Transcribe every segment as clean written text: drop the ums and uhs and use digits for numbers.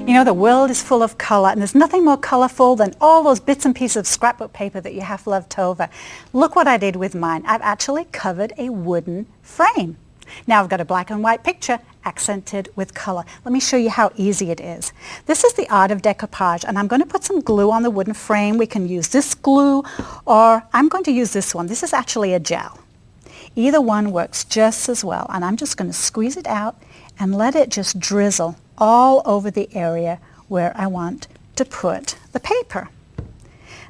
You know, the world is full of color, and there's nothing more colorful than all those bits and pieces of scrapbook paper that you have left over. Look what I did with mine. I've actually covered a wooden frame. Now I've got a black and white picture accented with color. Let me show you how easy it is. This is the art of decoupage, and I'm going to put some glue on the wooden frame. We can use this glue, or I'm going to use this one. This is actually a gel. Either one works just as well, and I'm just going to squeeze it out and let it just drizzle all over the area where I want to put the paper.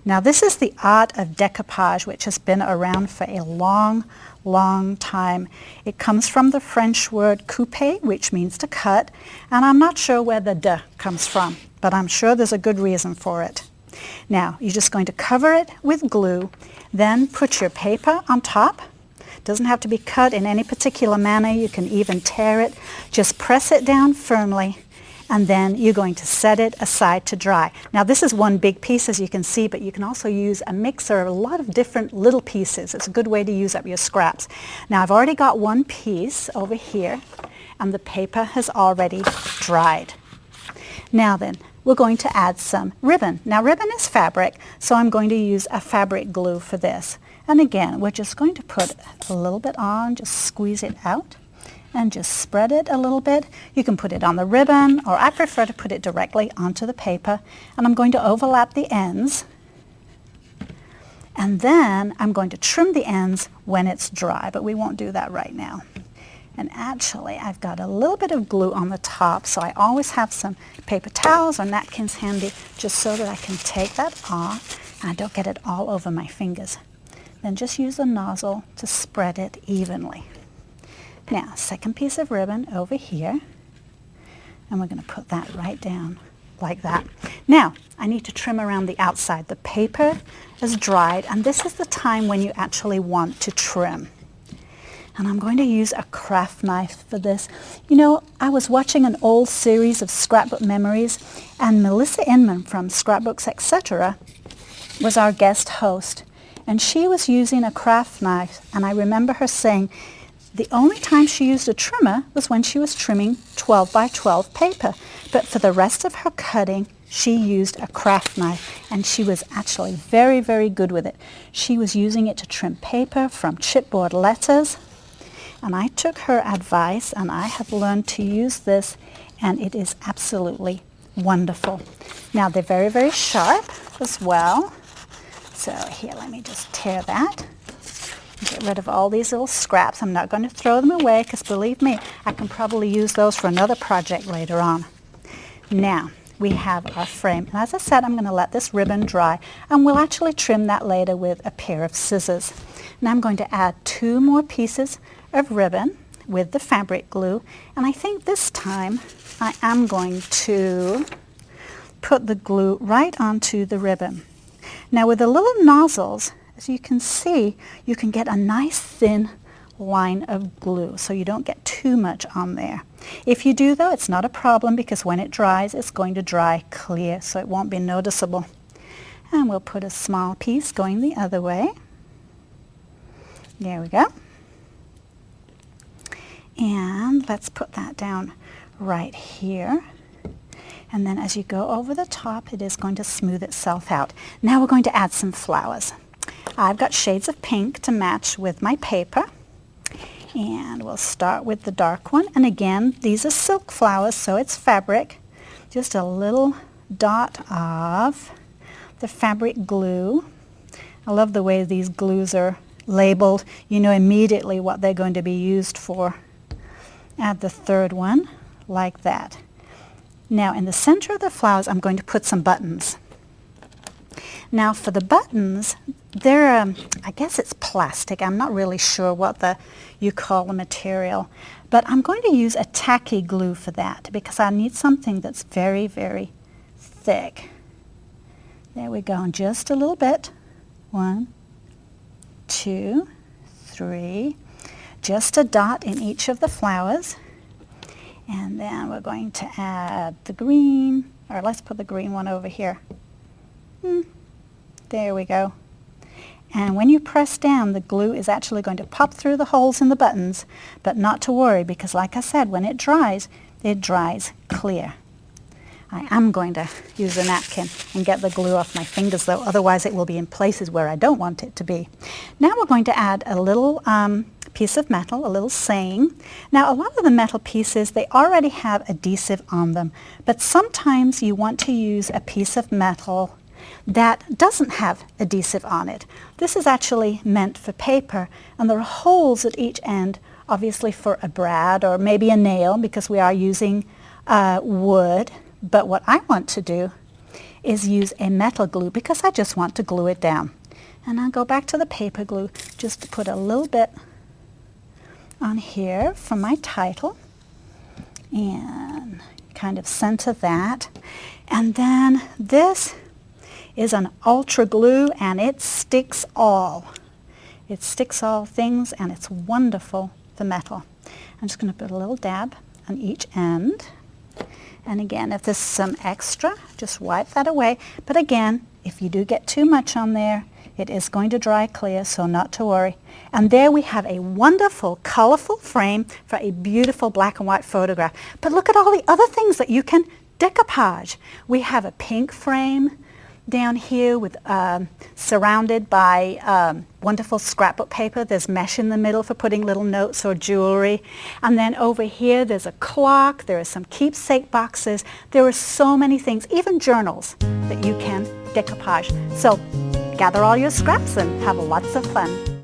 Now this is the art of decoupage, which has been around for a long time. It comes from the French word couper, which means to cut, and I'm not sure where the de comes from, but I'm sure there's a good reason for it. Now you're just going to cover it with glue, then put your paper on top. Doesn't have to be cut in any particular manner. You can even tear it. Just press it down firmly, and then you're going to set it aside to dry. Now this is one big piece, as you can see, but you can also use a mixer of a lot of different little pieces. It's a good way to use up your scraps. Now I've already got one piece over here, and the paper has already dried. Now then, we're going to add some ribbon. Now ribbon is fabric, so I'm going to use a fabric glue for this. And again, we're just going to put a little bit on, just squeeze it out, and just spread it a little bit. You can put it on the ribbon, or I prefer to put it directly onto the paper. And I'm going to overlap the ends, and then I'm going to trim the ends when it's dry, but we won't do that right now. And actually, I've got a little bit of glue on the top, so I always have some paper towels or napkins handy, just so that I can take that off, and I don't get it all over my fingers. Then just use a nozzle to spread it evenly. Now, second piece of ribbon over here, and we're going to put that right down like that. Now, I need to trim around the outside. The paper is dried, and this is the time when you actually want to trim. And I'm going to use a craft knife for this. You know, I was watching an old series of Scrapbook Memories, and Melissa Inman from Scrapbooks, Etc. was our guest host. And she was using a craft knife, and I remember her saying the only time she used a trimmer was when she was trimming 12 by 12 paper. But for the rest of her cutting, she used a craft knife, and she was actually very, very good with it. She was using it to trim paper from chipboard letters, and I took her advice, and I have learned to use this, and it is absolutely wonderful. Now they're very, very sharp as well. So here, let me just tear that. Get rid of all these little scraps. I'm not going to throw them away, because believe me, I can probably use those for another project later on. Now, we have our frame. And as I said, I'm going to let this ribbon dry, and we'll actually trim that later with a pair of scissors. Now I'm going to add 2 more pieces of ribbon with the fabric glue, and I think this time I am going to put the glue right onto the ribbon. Now with the little nozzles, as you can see, you can get a nice thin line of glue, so you don't get too much on there. If you do, though, it's not a problem, because when it dries, it's going to dry clear, so it won't be noticeable. And we'll put a small piece going the other way. There we go. And let's put that down right here. And then as you go over the top, it is going to smooth itself out. Now we're going to add some flowers. I've got shades of pink to match with my paper. And we'll start with the dark one. And again, these are silk flowers, so it's fabric. Just a little dot of the fabric glue. I love the way these glues are labeled. You know immediately what they're going to be used for. Add the third one like that. Now in the center of the flowers, I'm going to put some buttons. Now for the buttons, they're, I guess it's plastic. I'm not really sure what you call the material. But I'm going to use a tacky glue for that, because I need something that's very, very thick. There we go, and just a little bit. 1, 2, 3. Just a dot in each of the flowers. And then we're going to add the green, or let's put the green one over here. There we go. And when you press down, the glue is actually going to pop through the holes in the buttons, but not to worry, because like I said, when it dries clear. I am going to use a napkin and get the glue off my fingers, though, otherwise it will be in places where I don't want it to be. Now we're going to add a little piece of metal, a little saying. Now a lot of the metal pieces, they already have adhesive on them, but sometimes you want to use a piece of metal that doesn't have adhesive on it. This is actually meant for paper, and there are holes at each end, obviously for a brad or maybe a nail, because we are using wood. But what I want to do is use a metal glue because I just want to glue it down. And I'll go back to the paper glue just to put a little bit on here for my title and kind of center that. And then this is an ultra glue, and it sticks all. It sticks all things, and it's wonderful for metal. I'm just going to put a little dab on each end. And again, if there's some extra, just wipe that away. But again, if you do get too much on there, it is going to dry clear, so not to worry. And there we have a wonderful, colorful frame for a beautiful black and white photograph. But look at all the other things that you can decoupage. We have a pink frame down here with surrounded by wonderful scrapbook paper. There's mesh in the middle for putting little notes or jewelry. And then over here there's a clock, there are some keepsake boxes. There are so many things, even journals, that you can decoupage. So gather all your scraps and have lots of fun.